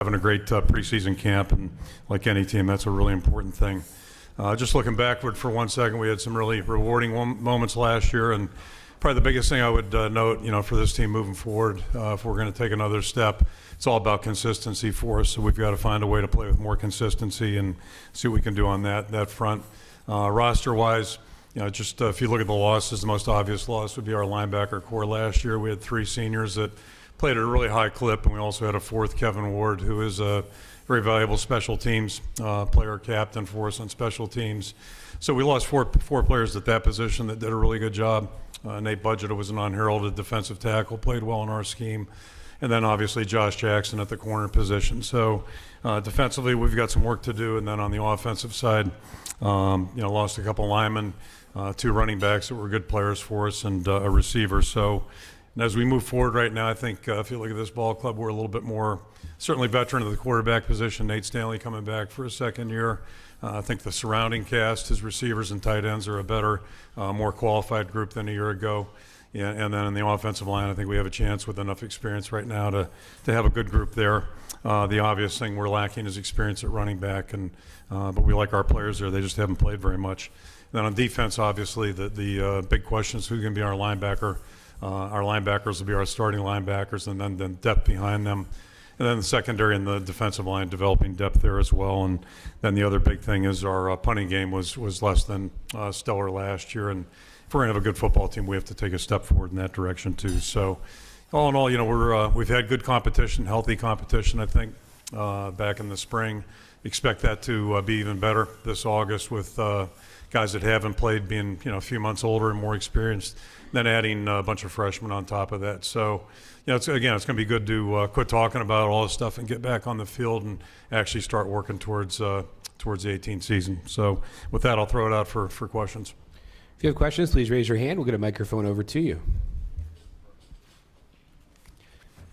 having a great preseason camp, and like any team, that's a really important thing. Just looking backward for 1 second, we had some really rewarding moments last year, and probably the biggest thing I would note, for this team moving forward, if we're going to take another step, it's all about consistency for us. So we've got to find a way to play with more consistency and see what we can do on that front. Roster-wise, just if you look at the losses, the most obvious loss would be our linebacker core last year. We had 3 seniors that played at a really high clip, and we also had a 4th, Kevin Ward, who is a very valuable special teams player, captain for us on special teams. So we lost four players at that position that did a really good job. Nate Budgeta was an unheralded defensive tackle, played well in our scheme. And then obviously Josh Jackson at the corner position. So defensively, we've got some work to do. And then on the offensive side, lost a couple linemen, 2 running backs that were good players for us, and a receiver. So as we move forward right now, I think if you look at this ball club, we're a little bit more certainly veteran of the quarterback position. Nate Stanley coming back for a second year. I think the surrounding cast, his receivers and tight ends, are a better, more qualified group than a year ago. Yeah, and then in the offensive line, I think we have a chance with enough experience right now to have a good group there. The obvious thing we're lacking is experience at running back, but we like our players there. They just haven't played very much. And then on defense, obviously, the big question is who's going to be our linebacker. Our linebackers will be our starting linebackers, and then depth behind them. And then the secondary and the defensive line, developing depth there as well. And then the other big thing is our punting game was less than stellar last year. And if we're going to have a good football team, we have to take a step forward in that direction too. So all in all, we've had good competition, healthy competition, I think, back in the spring. Expect that to be even better this August with guys that haven't played being a few months older and more experienced, then adding a bunch of freshmen on top of that. So it's going to be good to quit talking about all this stuff and get back on the field and actually start working towards the 18th season. So with that, I'll throw it out for questions. If you have questions, please raise your hand. We'll get a microphone over to you.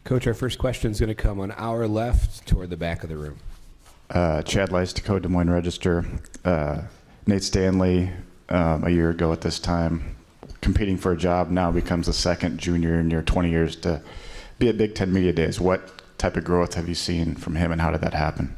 Coach, our first question is going to come on our left toward the back of the room. Chad Lice, Dakota Des Moines Register. Nate Stanley, a year ago at this time, competing for a job, now becomes the second junior in your 20 years to be at Big Ten Media Days. What type of growth have you seen from him, and how did that happen?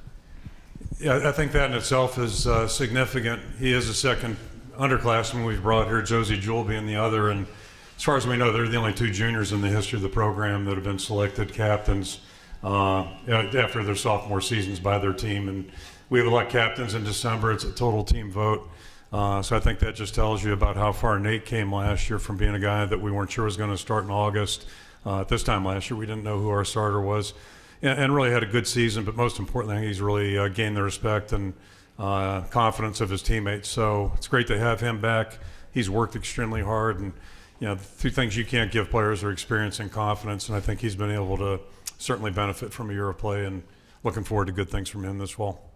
Yeah, I think that in itself is significant. He is the second underclassman we've brought here, Josie Jewell being the other. And as far as we know, they're the only 2 juniors in the history of the program that have been selected captains after their sophomore seasons by their team. And we have elect captains in December. It's a total team vote. So I think that just tells you about how far Nate came last year from being a guy that we weren't sure was going to start in August. At this time last year, we didn't know who our starter was, and really had a good season. But most importantly, he's really gained the respect and confidence of his teammates. So it's great to have him back. He's worked extremely hard, and the 2 things you can't give players are experience and confidence. And I think he's been able to certainly benefit from a year of play, and looking forward to good things from him this fall.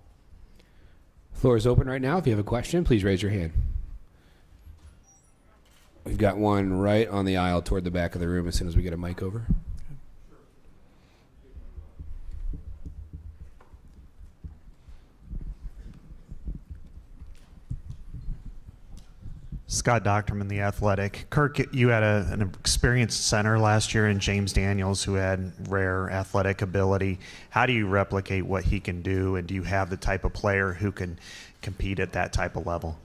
Floor is open right now. If you have a question, please raise your hand. We've got one right on the aisle toward the back of the room as soon as we get a mic over. Scott Docterman, The Athletic. Kirk, you had an experienced center last year in James Daniels who had rare athletic ability. How do you replicate what he can do, and do you have the type of player who can compete at that type of level?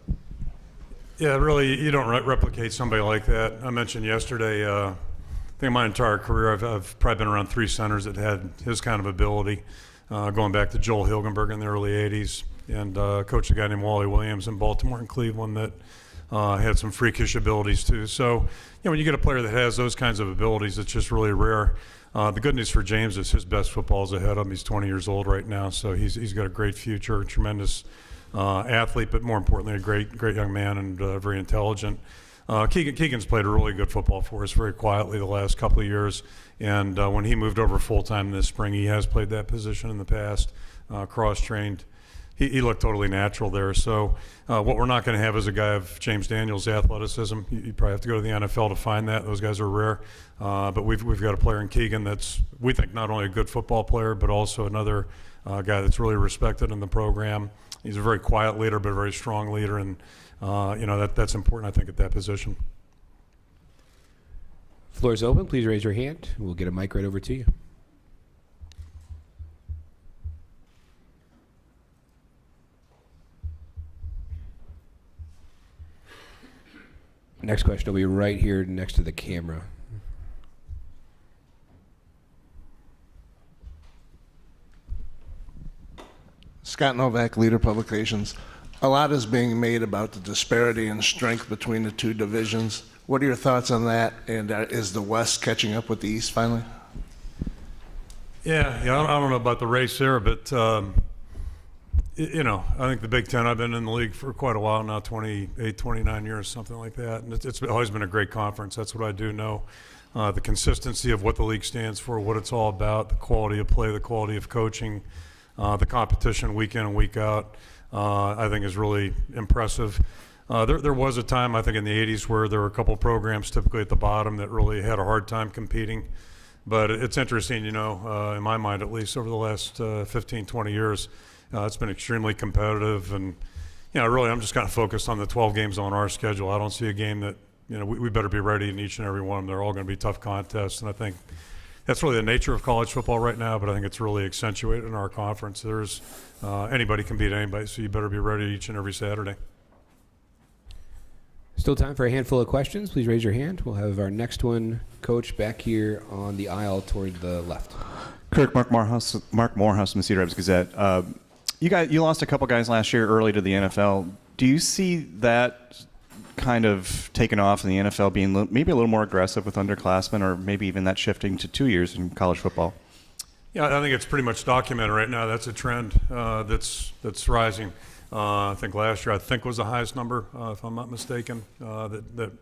Yeah, really, you don't replicate somebody like that. I mentioned yesterday, I think my entire career I've probably been around 3 centers that had his kind of ability, going back to Joel Hilgenberg in the early 80s, and coached a guy named Wally Williams in Baltimore and Cleveland that had some freakish abilities too. So, when you get a player that has those kinds of abilities, it's just really rare. The good news for James is his best football is ahead of him. He's 20 years old right now, so he's got a great future, a tremendous athlete, but more importantly, a great young man and very intelligent. Keegan's played a really good football for us very quietly the last couple of years, and when he moved over full-time this spring, he has played that position in the past, cross-trained. He looked totally natural there. So what we're not going to have is a guy of James Daniels' athleticism. You probably have to go to the NFL to find that. Those guys are rare. But we've got a player in Keegan that's, we think, not only a good football player, but also another guy that's really respected in the program. He's a very quiet leader, but a very strong leader, and that's important, I think, at that position. Floor is open. Please raise your hand. We'll get a mic right over to you. Next question will be right here next to the camera. Scott Novak, Leader Publications. A lot is being made about the disparity in strength between the two divisions. What are your thoughts on that? And is the West catching up with the East finally? Yeah, I don't know about the race there, but I think the Big Ten, I've been in the league for quite a while now, 28, 29 years, something like that. And it's always been a great conference. That's what I do know. The consistency of what the league stands for, what it's all about, the quality of play, the quality of coaching, the competition week in and week out, I think is really impressive. There was a time, I think, in the 80s where there were a couple programs typically at the bottom that really had a hard time competing. But it's interesting, in my mind at least, over the last 15, 20 years, it's been extremely competitive. And, really I'm just kind of focused on the 12 games on our schedule. I don't see a game that, we better be ready in each and every one. They're all going to be tough contests. And I think that's really the nature of college football right now, but I think it's really accentuated in our conference. There's anybody can beat anybody, so you better be ready each and every Saturday. Still time for a handful of questions. Please raise your hand. We'll have our next one, Coach, back here on the aisle toward the left. Kirk, Mark Morehouse from the Cedar Rapids Gazette. You lost a couple guys last year early to the NFL. Do you see that kind of taken off in the NFL being maybe a little more aggressive with underclassmen, or maybe even that shifting to 2 years in college football? Yeah, I think it's pretty much documented right now. That's a trend that's rising. I think last year, was the highest number, if I'm not mistaken, that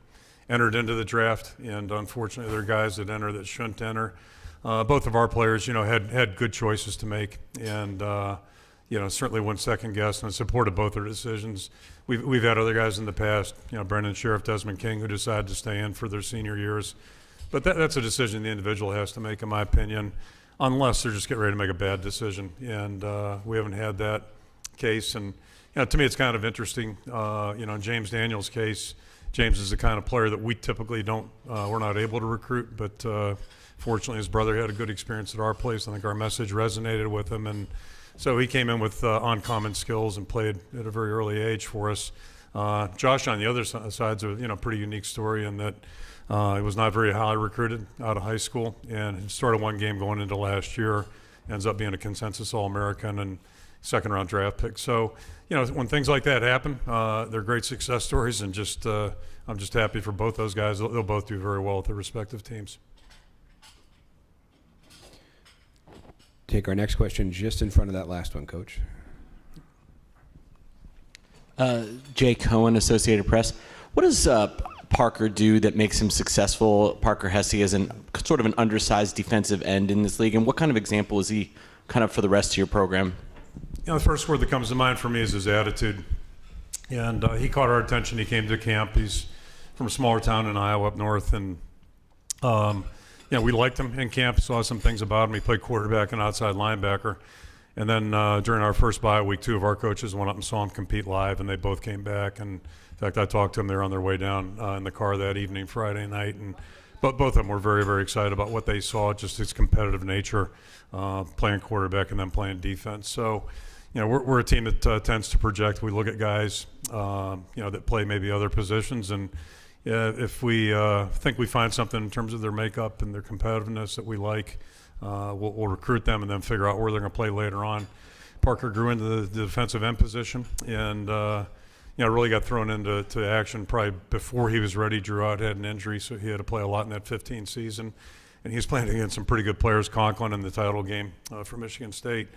entered into the draft. And unfortunately, there are guys that enter that shouldn't enter. Both of our players, had good choices to make, and certainly wouldn't second guess, and supported both their decisions. We've had other guys in the past, Brendan Sheriff, Desmond King, who decided to stay in for their senior years. But that's a decision the individual has to make, in my opinion, unless they're just getting ready to make a bad decision. And we haven't had that case. And to me, it's kind of interesting. In James Daniels' case, James is the kind of player that we typically we're not able to recruit. But fortunately, his brother had a good experience at our place. I think our message resonated with him, and so he came in with uncommon skills and played at a very early age for us. Josh, on the other side, is a pretty unique story in that he was not very highly recruited out of high school, and he started one game going into last year, ends up being a consensus All-American and second-round draft pick. So, when things like that happen, they're great success stories, and I'm just happy for both those guys. They'll both do very well with their respective teams. Take our next question just in front of that last one, Coach. Jay Cohen, Associated Press. What does Parker do that makes him successful, Parker Hesse, as sort of an undersized defensive end in this league, and what kind of example is he kind of for the rest of your program? The first word that comes to mind for me is his attitude. And he caught our attention. He came to camp. He's from a smaller town in Iowa up north. And, we liked him in camp, saw some things about him. He played quarterback and outside linebacker. And then during our first bye week, two of our coaches went up and saw him compete live, and they both came back. And in fact, I talked to them. They were on their way down in the car that evening, Friday night. And both of them were very, very excited about what they saw, just his competitive nature, playing quarterback and then playing defense. So, we're a team that tends to project. We look at guys, that play maybe other positions, and if we think we find something in terms of their makeup and their competitiveness that we like, we'll recruit them and then figure out where they're going to play later on. Parker grew into the defensive end position, and really got thrown into action probably before he was ready. Drew out had an injury, so he had to play a lot in that 15 season, and he's playing against some pretty good players. Conklin in the title game for Michigan State.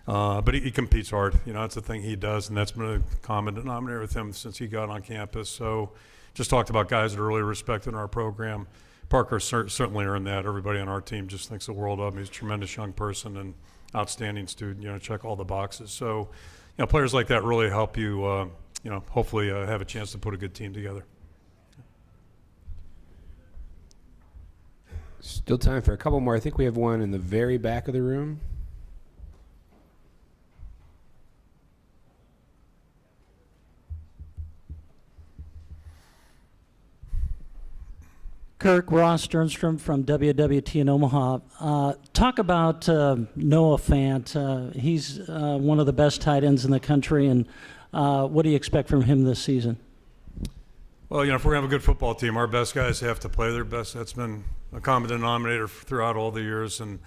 But he competes hard. That's the thing he does, and that's been a common denominator with him since he got on campus. So just talked about guys that are really respected in our program. Parker certainly earned that. Everybody on our team just thinks the world of him. He's a tremendous young person and outstanding student, check all the boxes. So, players like that really help you, hopefully have a chance to put a good team together. Still time for a couple more. I think we have one in the very back of the room. Kirk, Ross Sternstrom from WWT in Omaha. Talk about Noah Fant. He's one of the best tight ends in the country, and what do you expect from him this season? Well, if we're going to have a good football team, our best guys have to play their best. That's been a common denominator throughout all the years. And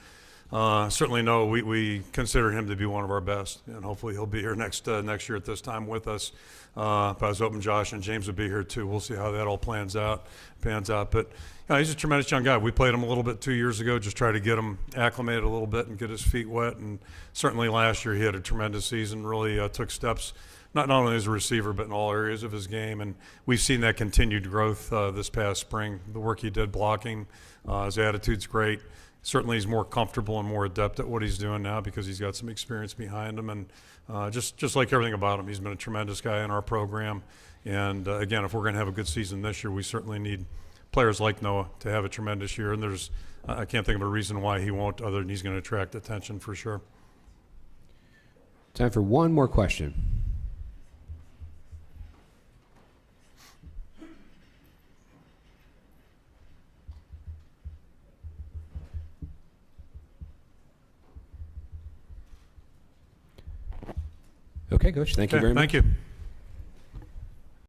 certainly we consider him to be one of our best. And hopefully he'll be here next year at this time with us. But I was hoping Josh and James would be here too. We'll see how that all pans out. But he's a tremendous young guy. We played him a little bit 2 years ago, just try to get him acclimated a little bit and get his feet wet. And certainly last year he had a tremendous season, really took steps, not only as a receiver, but in all areas of his game. And we've seen that continued growth this past spring. The work he did blocking, his attitude's great. Certainly he's more comfortable and more adept at what he's doing now because he's got some experience behind him. And just like everything about him, he's been a tremendous guy in our program. And again, if we're going to have a good season this year, we certainly need players like Noah to have a tremendous year. And I can't think of a reason why he won't, other than he's going to attract attention for sure. Time for one more question. Okay, Coach. Thank you very much. Thank you.